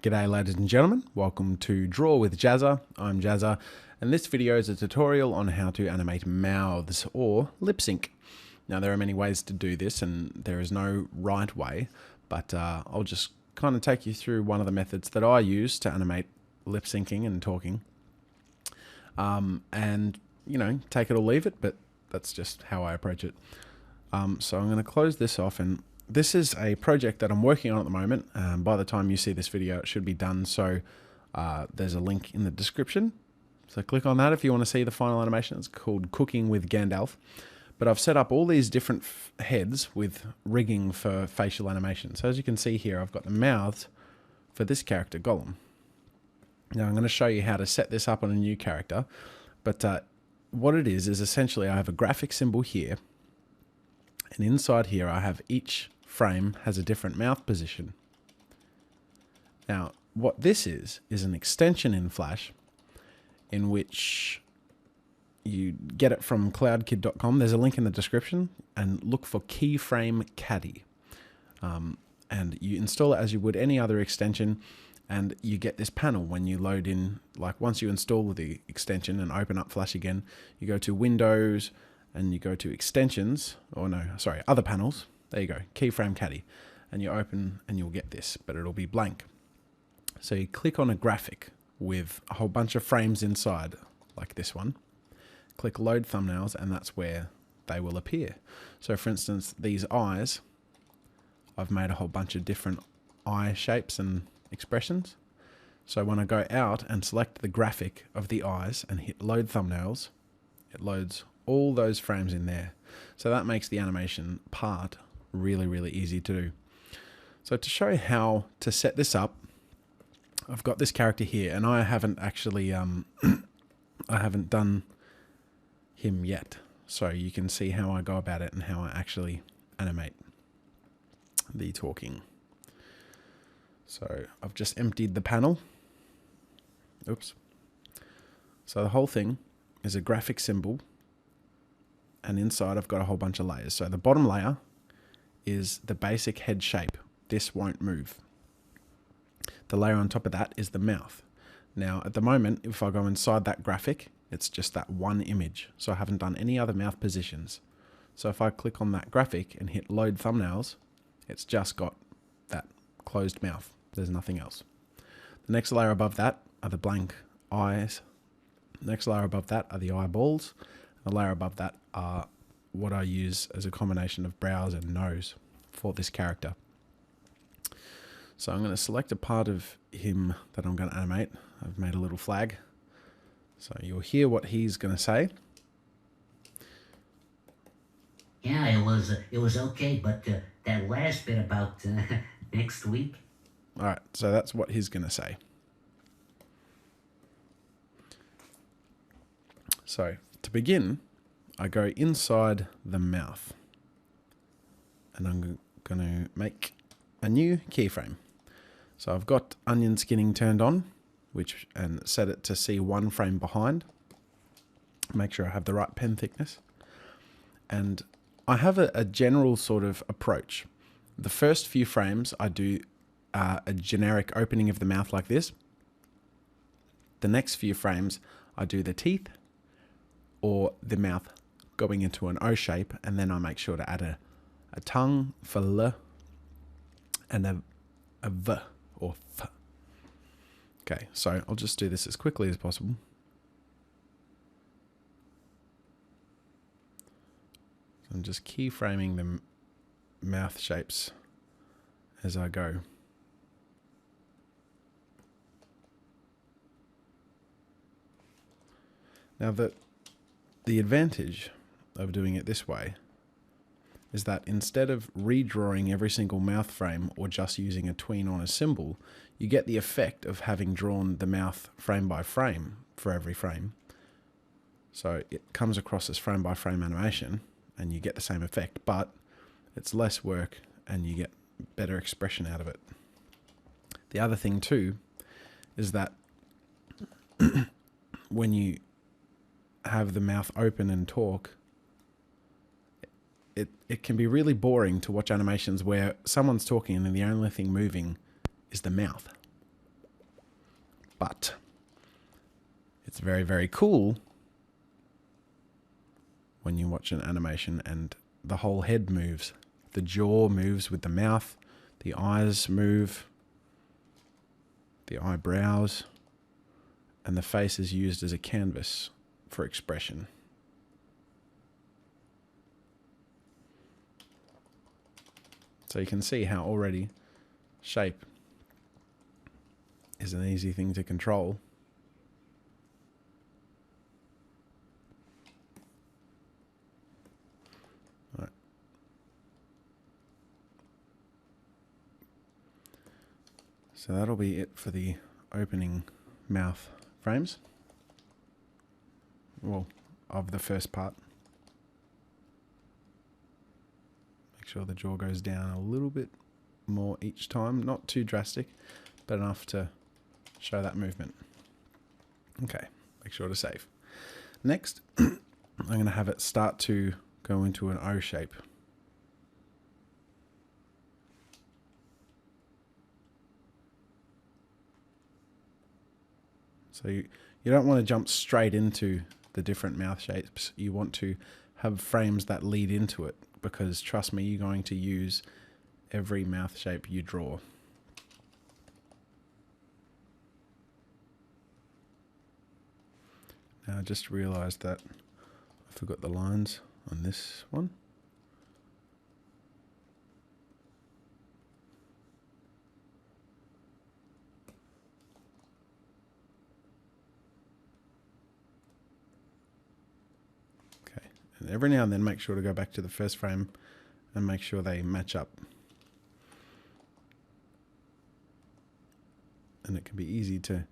G'day ladies and gentlemen, welcome to Draw with Jazza. I'm Jazza, and this video is a tutorial on how to animate mouths or lip sync. Now there are many ways to do this and there is no right way, but I'll just kind of take you through one of the methods that I use to animate lip syncing and talking. And you know, take it or leave it, but that's just how I approach it. So I'm going to close this off, and this is a project that I'm working on at the moment. By the time you see this video, it should be done. So there's a link in the description. So click on that if you want to see the final animation. It's called Cooking with Gandalf. But I've set up all these different heads with rigging for facial animation. So as you can see here, I've got the mouths for this character, Gollum. Now I'm going to show you how to set this up on a new character. But what it is essentially I have a graphic symbol here. And inside here I have each frame has a different mouth position. Now what this is an extension in Flash in which you get it from cloudkid.com. There's a link in the description, and look for Keyframe Caddy. And you install it as you would any other extension, and you get this panel when you load in. Like once you install the extension and open up Flash again, you go to Windows and you go to extensions, or no, sorry, other panels. There you go, Keyframe Caddy, and you open and you'll get this, but it'll be blank. So you click on a graphic with a whole bunch of frames inside, like this one. Click load thumbnails, and that's where they will appear. So for instance, these eyes, I've made a whole bunch of different eye shapes and expressions. So when I go out and select the graphic of the eyes and hit load thumbnails, it loads all those frames in there. So that makes the animation part really easy to do. So to show how to set this up, I've got this character here, and I haven't actually I haven't done him yet. So you can see how I go about it and how I actually animate the talking. So I've just emptied the panel. Oops. So the whole thing is a graphic symbol, and inside I've got a whole bunch of layers. So the bottom layer is the basic head shape. This won't move. The layer on top of that is the mouth. Now at the moment, if I go inside that graphic, it's just that one image. So I haven't done any other mouth positions. So if I click on that graphic and hit load thumbnails, it's just got that closed mouth. There's nothing else. The next layer above that are the blank eyes. The next layer above that are the eyeballs. The layer above that are what I use as a combination of brows and nose for this character. So I'm going to select a part of him that I'm going to animate. I've made a little flag. So you'll hear what he's going to say. Yeah, it was okay, but that last bit about next week. All right, so that's what he's going to say. So to begin, I go inside the mouth, and I'm going to make a new keyframe. So I've got onion skinning turned on, and set it to see one frame behind. Make sure I have the right pen thickness. And I have a general sort of approach. The first few frames I do a generic opening of the mouth like this. The next few frames I do the teeth or the mouth going into an O shape, and then I make sure to add a tongue for L and a V or F. Okay, so I'll just do this as quickly as possible. I'm just keyframing the mouth shapes as I go. Now the advantage of doing it this way is that instead of redrawing every single mouth frame or just using a tween on a symbol, you get the effect of having drawn the mouth frame by frame for every frame. So it comes across as frame by frame animation and you get the same effect, but it's less work and you get better expression out of it. The other thing too is that when you have the mouth open and talk, it can be really boring to watch animations where someone's talking and the only thing moving is the mouth. But it's very, very cool when you watch an animation and the whole head moves. The jaw moves with the mouth, the eyes move, the eyebrows, and the face is used as a canvas for expression. So you can see how already shape is an easy thing to control. Right. So that'll be it for the opening mouth frames. Well, of the first part. Make sure the jaw goes down a little bit more each time. Not too drastic, but enough to show that movement. Okay, make sure to save. Next, I'm going to have it start to go into an O shape. So you don't want to jump straight into the different mouth shapes. You want to have frames that lead into it, because trust me, you're going to use every mouth shape you draw. Now I just realized that I forgot the lines on this one. Okay, and every now and then make sure to go back to the first frame and make sure they match up. And it can be easy to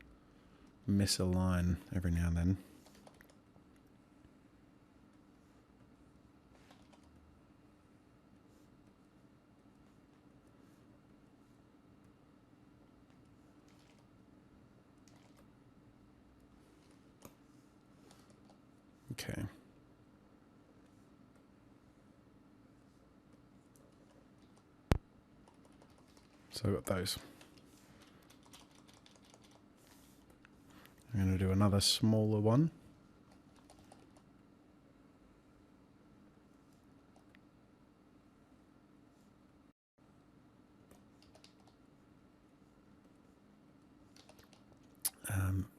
miss a line every now and then. Okay. So I've got those. I'm going to do another smaller one.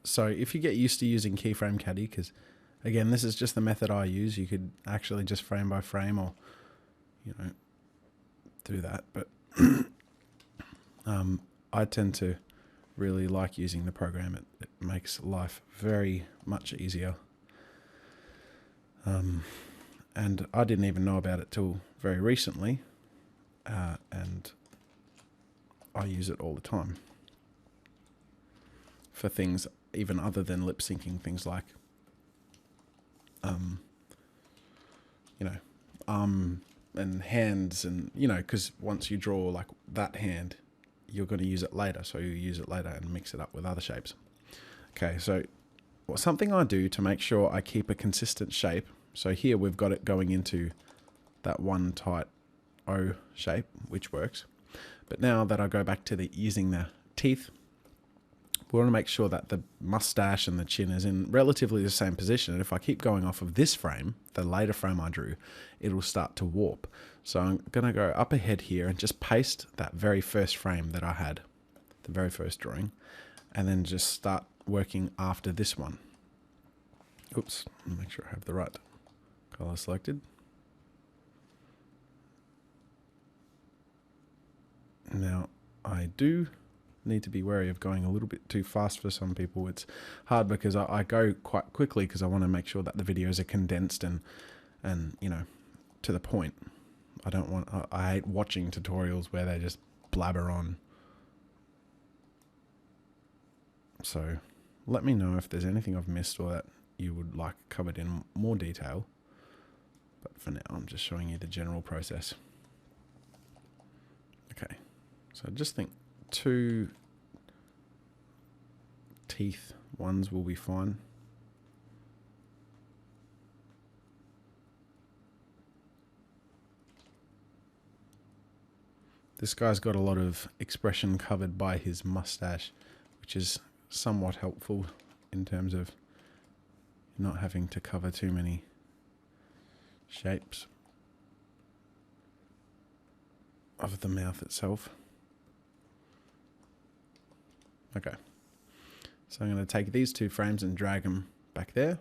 So if you get used to using Keyframe Caddy, because again, this is just the method I use. You could actually just frame by frame, or do that. But I tend to really like using the program. It makes life very much easier. And I didn't even know about it till very recently, and I use it all the time for things even other than lip syncing, things like and hands, and because once you draw like that hand, you're going to use it later, so you use it later and mix it up with other shapes. Okay, so something I do to make sure I keep a consistent shape, so here we've got it going into that one tight O shape, which works. But now that I go back to using the teeth, we want to make sure that the mustache and the chin is in relatively the same position. And if I keep going off of this frame, the later frame I drew, it'll start to warp. So I'm going to go up ahead here and just paste that very first frame that I had, the very first drawing, and then just start working after this one. Oops, make sure I have the right color selected. Now, I do need to be wary of going a little bit too fast for some people. It's hard because I go quite quickly because I want to make sure that the videos are condensed and to the point. I hate watching tutorials where they just blabber on. So let me know if there's anything I've missed or that you would like covered in more detail. But for now, I'm just showing you the general process. Okay, so just think 2 teeth ones will be fine. This guy's got a lot of expression covered by his mustache, which is somewhat helpful in terms of not having to cover too many shapes of the mouth itself. Okay, so I'm going to take these two frames and drag them back there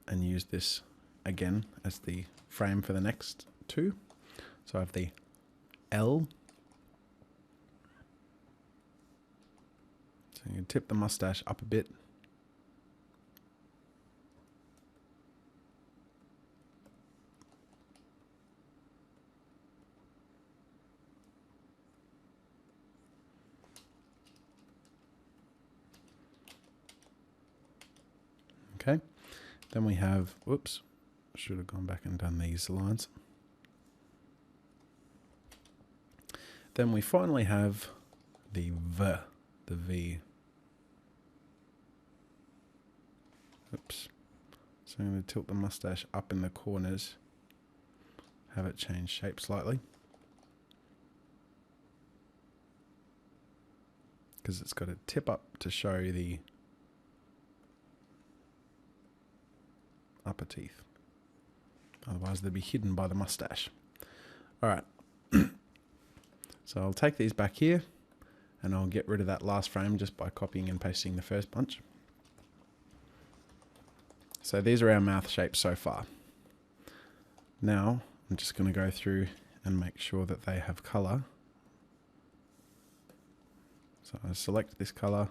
and use this again as the frame for the next two. So I have the L. So you can tip the mustache up a bit. Okay, then we have, whoops, should have gone back and done these lines. Then we finally have the V, the V. Oops. So I'm going to tilt the mustache up in the corners, have it change shape slightly, because it's got a tip up to show the upper teeth. Otherwise they'd be hidden by the mustache. Alright. So I'll take these back here and I'll get rid of that last frame just by copying and pasting the first bunch. So these are our mouth shapes so far. Now I'm just going to go through and make sure that they have color. So I select this color.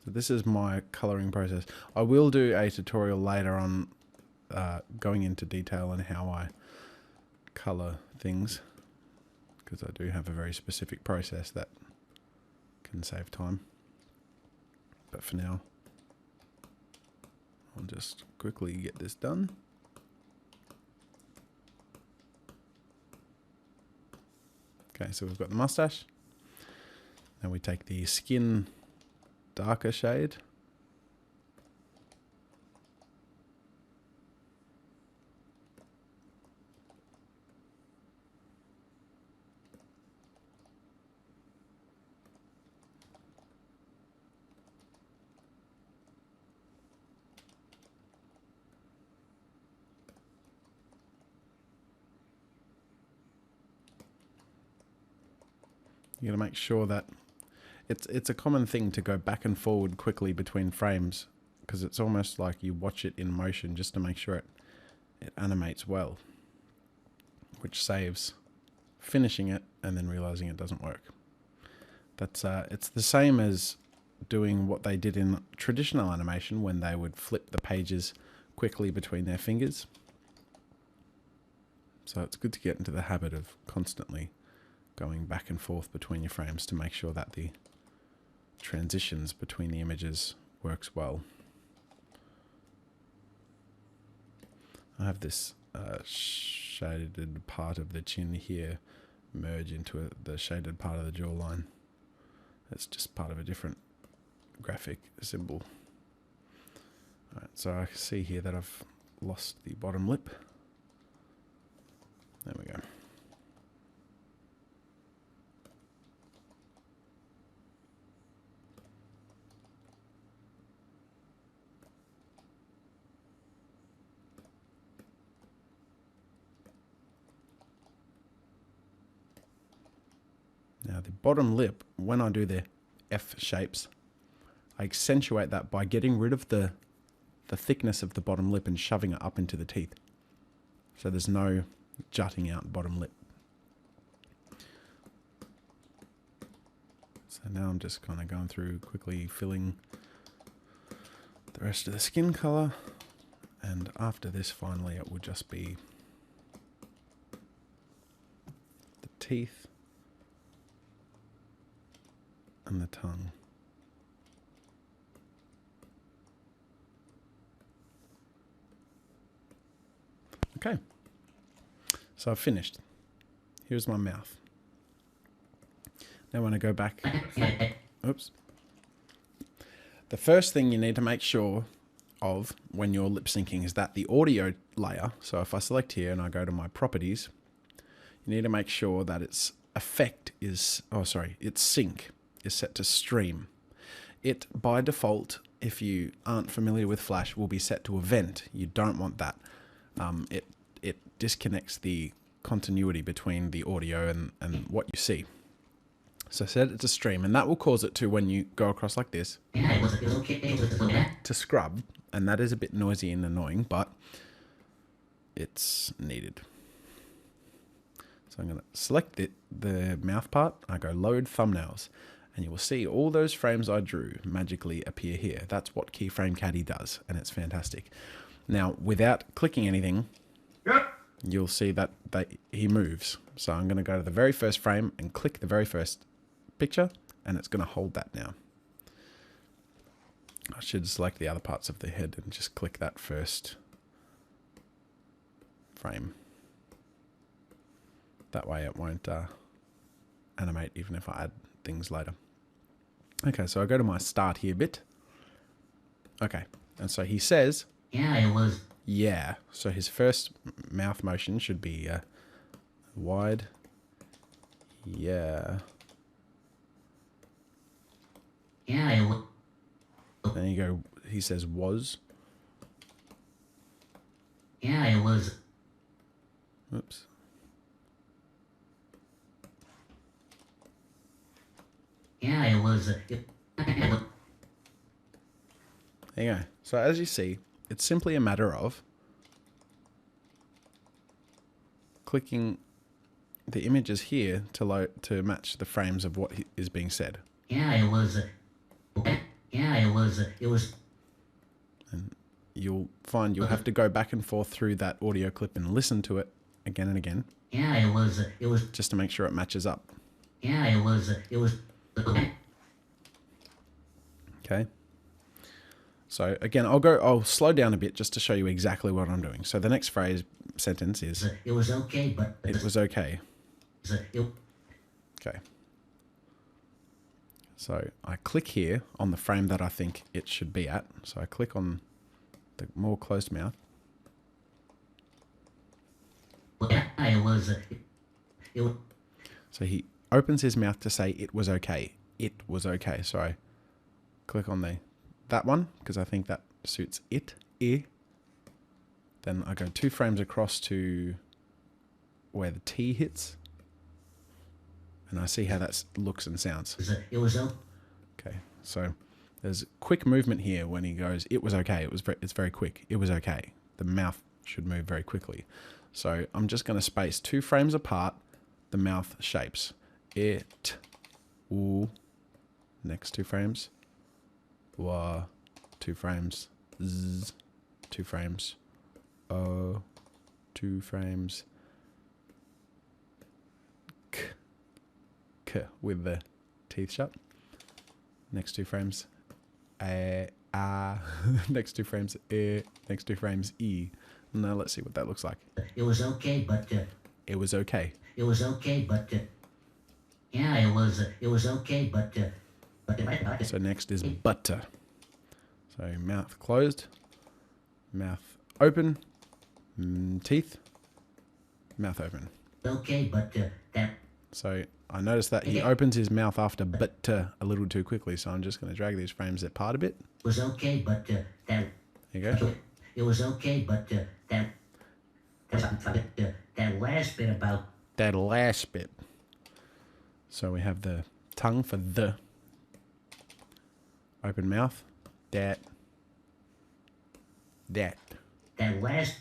So this is my coloring process. I will do a tutorial later on going into detail on how I color things, because I do have a very specific process that can save time. But for now, I'll just quickly get this done. Okay, so we've got the mustache. Now we take the skin darker shade. You got to make sure that it's a common thing to go back and forward quickly between frames, because it's almost like you watch it in motion just to make sure it animates well, which saves finishing it and then realizing it doesn't work. That's it's the same as doing what they did in traditional animation when they would flip the pages quickly between their fingers. So it's good to get into the habit of constantly going back and forth between your frames to make sure that the transitions between the images works well. I have this shaded part of the chin here merge into the shaded part of the jawline. It's just part of a different graphic symbol. Alright, so I see here that I've lost the bottom lip. There we go. Now the bottom lip, when I do the F shapes, I accentuate that by getting rid of the thickness of the bottom lip and shoving it up into the teeth. So there's no jutting out bottom lip. So now I'm just kind of going through quickly filling the rest of the skin color. And after this, finally, it will just be the teeth and the tongue. Okay, so I've finished. Here's my mouth. Now when I go back, oops. The first thing you need to make sure of when you're lip syncing is that the audio layer, so if I select here and I go to my properties, you need to make sure that its effect is, its sync is set to stream. It, by default, if you aren't familiar with Flash, will be set to event. You don't want that. It disconnects the continuity between the audio and what you see. So set it to stream, and that will cause it to, when you go across like this, to scrub, and that is a bit noisy and annoying, but it's needed. So I'm going to select the mouth part, I go load thumbnails, and you will see all those frames I drew magically appear here. That's what Keyframe Caddy does, and it's fantastic. Now, without clicking anything, you'll see that he moves. So I'm going to go to the very first frame and click the very first picture, and it's going to hold that now. I should select the other parts of the head and just click that first frame. That way it won't animate even if I add things later. Okay, so I go to my start here bit. Okay, and so he says, yeah, it was. Yeah, so his first mouth motion should be wide. Yeah. Yeah, it was. Then you go, he says was. Yeah, it was. Oops. Yeah, it was. There you go. So as you see, it's simply a matter of clicking the images here to match the frames of what is being said. Yeah, it was. Yeah, it was. It was. And you'll find you'll have to go back and forth through that audio clip and listen to it again and again. Yeah, it was. It was. Just to make sure it matches up. Yeah, it was. It was. Okay. So again, I'll slow down a bit just to show you exactly what I'm doing. So the next sentence is, it was okay, but it was okay. Okay. So I click here on the frame that I think it should be at. So I click on the more closed mouth. It was. So he opens his mouth to say it was okay. It was okay. So I click on that one because I think that suits it. Then I go 2 frames across to where the T hits. And I see how that looks and sounds. It was okay. So there's quick movement here when he goes, it was okay. It's very quick. It was okay. The mouth should move very quickly. So I'm just going to space 2 frames apart the mouth shapes. It, ooh, next 2 frames. Wah, 2 frames. Z, 2 frames. O, 2 frames. K with the teeth shut. Next 2 frames. Next 2 frames. Next 2 frames. E. Now let's see what that looks like. It was okay, but it was okay. It was okay, but yeah, it was. It was okay, but so next is butter. So mouth closed, mouth open, teeth, mouth open. Okay, but that. So I noticed that he opens his mouth after butter a little too quickly. So I'm just going to drag these frames apart a bit. It was okay, but that. There you go. It was okay, but that last bit about. That last bit. So we have the tongue for the. Open mouth. That last.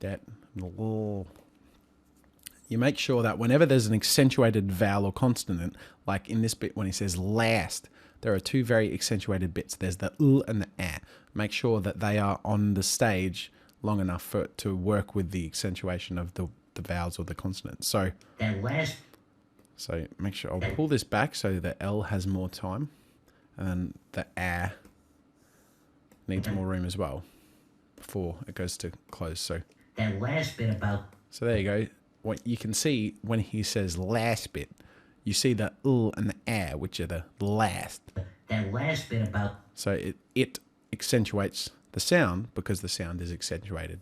That. You make sure that whenever there's an accentuated vowel or consonant, like in this bit when he says last, there are 2 very accentuated bits. There's the l and the a. Make sure that they are on the stage long enough for it to work with the accentuation of the vowels or the consonants. So that last. So make sure I'll pull this back so the L has more time, and then the A needs more room as well before it goes to close. So that last bit about. So there you go. What you can see when he says last bit, you see the L and the A, which are the last. That last bit about. So it accentuates the sound because the sound is accentuated.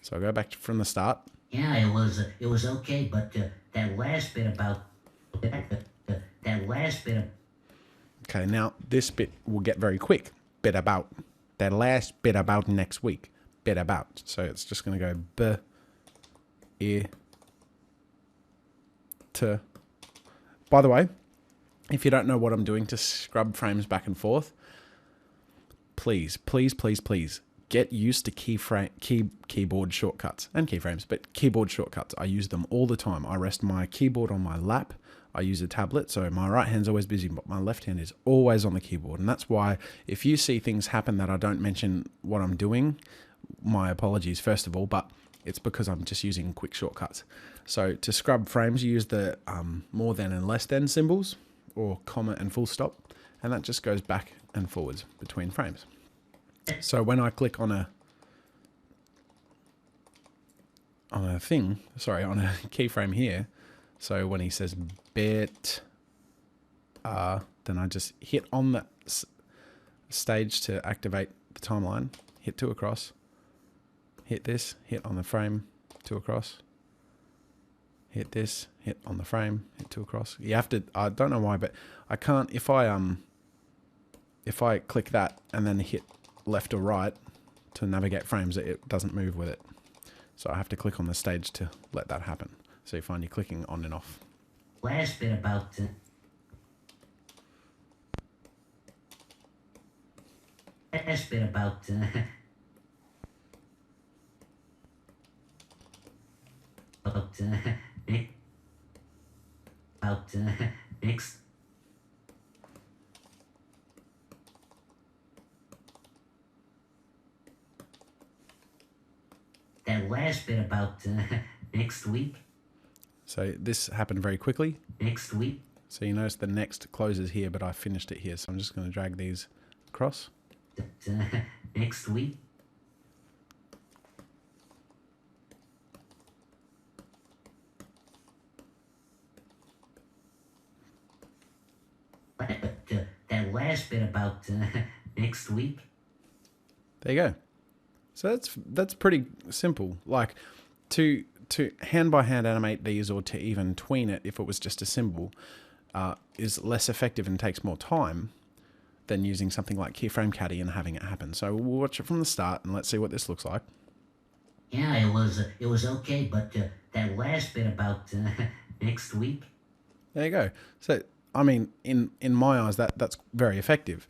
So I'll go back from the start. Yeah, it was okay, but that last bit about that last bit of Okay, now this bit will get very quick. Bit about. That last bit about next week. Bit about. So it's just going to go b, I, t. By the way, if you don't know what I'm doing to scrub frames back and forth, please, please, please, please get used to keyboard shortcuts and keyframes, but keyboard shortcuts. I use them all the time. I rest my keyboard on my lap. I use a tablet, so my right hand's always busy, but my left hand is always on the keyboard. And that's why if you see things happen that I don't mention what I'm doing, my apologies first of all, but it's because I'm just using quick shortcuts. So to scrub frames, you use the more than and less than symbols, or comma and full stop, and that just goes back and forwards between frames. So when I click on a keyframe here, so when he says bit, then I just hit on that stage to activate the timeline, hit 2 across, hit this, hit on the frame, 2 across, hit this, hit on the frame, hit 2 across. You have to, I don't know why, but I can't, if I click that and then hit left or right to navigate frames, it doesn't move with it. So I have to click on the stage to let that happen. So you find you're clicking on and off. last bit about last bit about about next. That last bit about next week. So this happened very quickly. Next week. So you notice the next closes here, but I finished it here. So I'm just going to drag these across. Next week. But that last bit about next week. There you go. So that's pretty simple. Like to hand by hand animate these, or to even tween it if it was just a symbol, is less effective and takes more time than using something like Keyframe Caddy and having it happen. So we'll watch it from the start and let's see what this looks like. Yeah, it was okay, but that last bit about next week. There you go. So I mean, in my eyes, that's very effective.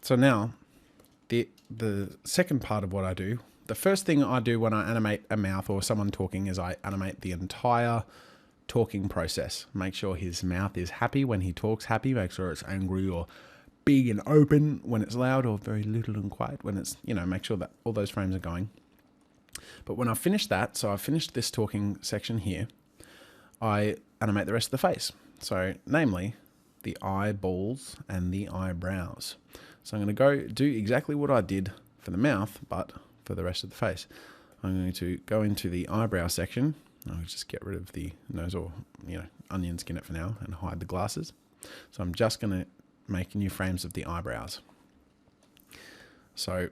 So now, the second part of what I do, the first thing I do when I animate a mouth or someone talking is I animate the entire talking process. Make sure his mouth is happy when he talks, happy. Make sure it's angry or big and open when it's loud, or very little and quiet when it's, make sure that all those frames are going. But when I finish that, so I finished this talking section here, I animate the rest of the face. So namely, the eyeballs and the eyebrows. So I'm going to go do exactly what I did for the mouth, but for the rest of the face. I'm going to go into the eyebrow section. I'll just get rid of the nose, or onion skin it for now, and hide the glasses. So I'm just going to make new frames of the eyebrows. So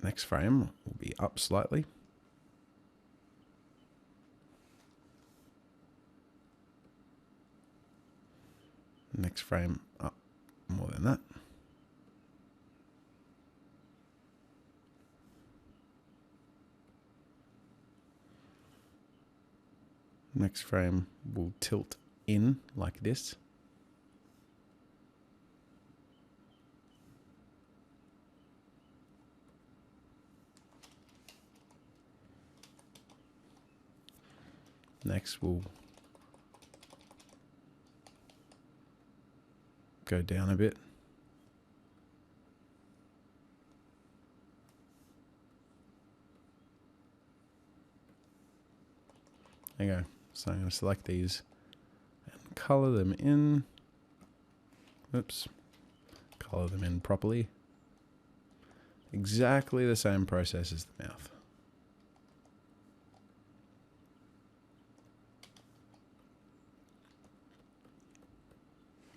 next frame will be up slightly. Next frame up more than that. Next frame will tilt in like this. Next we'll go down a bit. There you go. So I'm going to select these and color them in. Oops. Color them in properly. Exactly the same process as the mouth.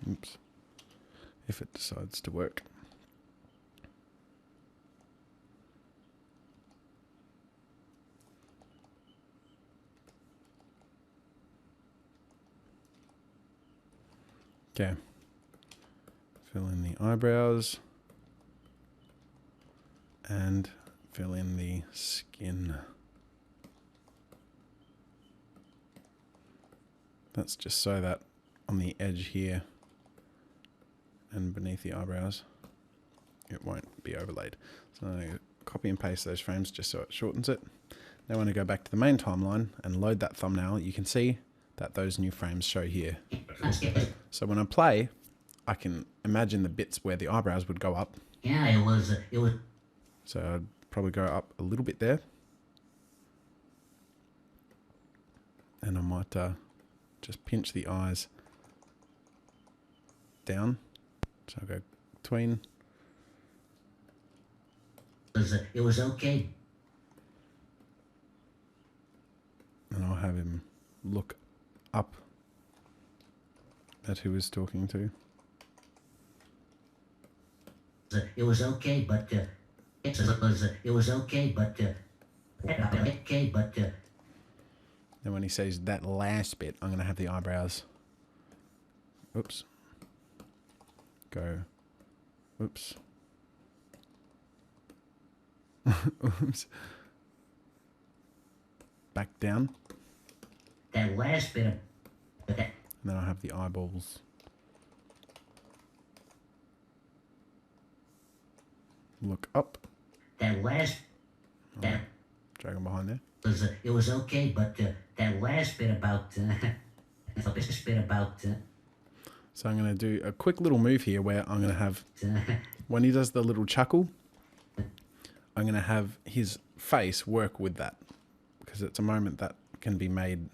Oops. if it decides to work. Okay, fill in the eyebrows and fill in the skin. That's just so that on the edge here and beneath the eyebrows it won't be overlaid. So I'm going to copy and paste those frames just so it shortens it. Now when I go back to the main timeline and load that thumbnail, you can see that those new frames show here. So when I play, I can imagine the bits where the eyebrows would go up. Yeah, it was. So I'd probably go up a little bit there. And I might just pinch the eyes down. So I'll go between. It was okay. And I'll have him look up at who he's talking to. It was okay, but it was okay, but Then when he says that last bit, I'm going to have the eyebrows. Oops. Go. Oops. Oops. Back down. that last bit of And then I'll have the eyeballs. Look up. that last that Drag them behind there. was it was okay, but that last bit about this bit about So I'm going to do a quick little move here where I'm going to have, when he does the little chuckle, I'm going to have his face work with that. Because it's a moment that can be made,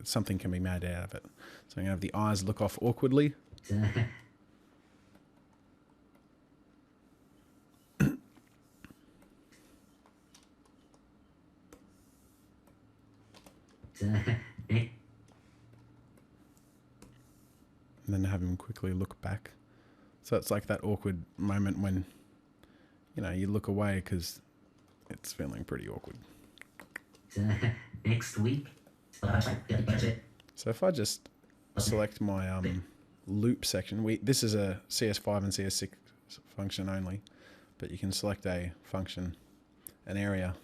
something can be made out of it. So I'm going to have the eyes look off awkwardly. And then have him quickly look back. So it's like that awkward moment when, you know, you look away because it's feeling pretty awkward. Next week. So if I just select my loop section, this is a CS5 and CS6 function only, but you can select a function, an area,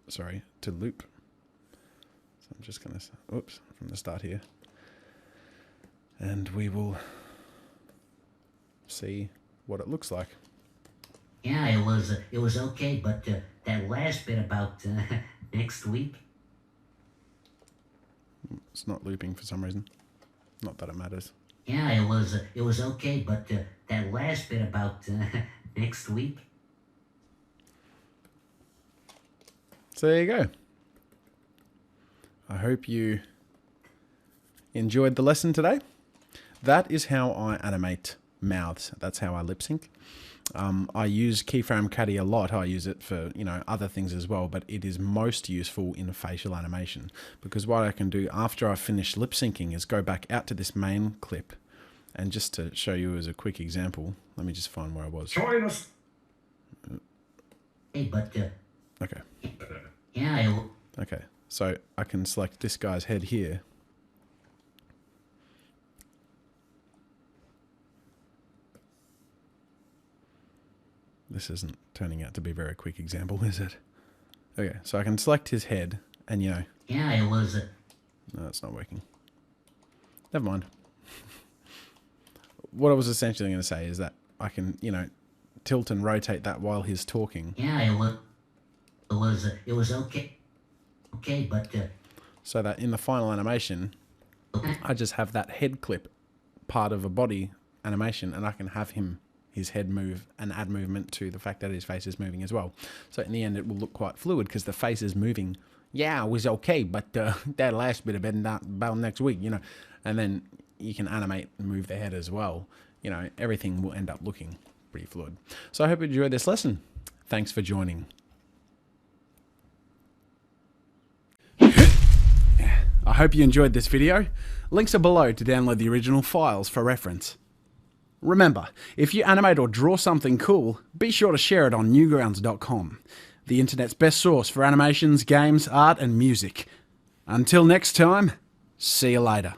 sorry, to loop. So I'm just going to, oops, from the start here. And we will see what it looks like. Yeah, it was okay, but that last bit about next week. It's not looping for some reason. Not that it matters. Yeah, it was okay, but that last bit about next week. So there you go. I hope you enjoyed the lesson today. That is how I animate mouths. That's how I lip sync. I use Keyframe Caddy a lot. I use it for, you know, other things as well, but it is most useful in facial animation because what I can do after I finish lip syncing is go back out to this main clip, and just to show you as a quick example, let me just find where I was. Join us. Hey, but Okay. yeah, Okay. So I can select this guy's head here. This isn't turning out to be a very quick example, is it? Okay, so I can select his head, and you know... yeah, it was. No, it's not working. Never mind. What I was essentially going to say is that I can, you know, tilt and rotate that while he's talking. Yeah, it was okay. Okay, but So that in the final animation, I just have that head clip part of a body animation, and I can have his head move and add movement to the fact that his face is moving as well. So in the end, it will look quite fluid because the face is moving. Yeah, it was okay, but that last bit about next week, you know. And then you can animate and move the head as well. You know, everything will end up looking pretty fluid. So I hope you enjoyed this lesson. Thanks for joining. I hope you enjoyed this video. Links are below to download the original files for reference. Remember, if you animate or draw something cool, be sure to share it on Newgrounds.com, the internet's best source for animations, games, art and music. Until next time, see you later.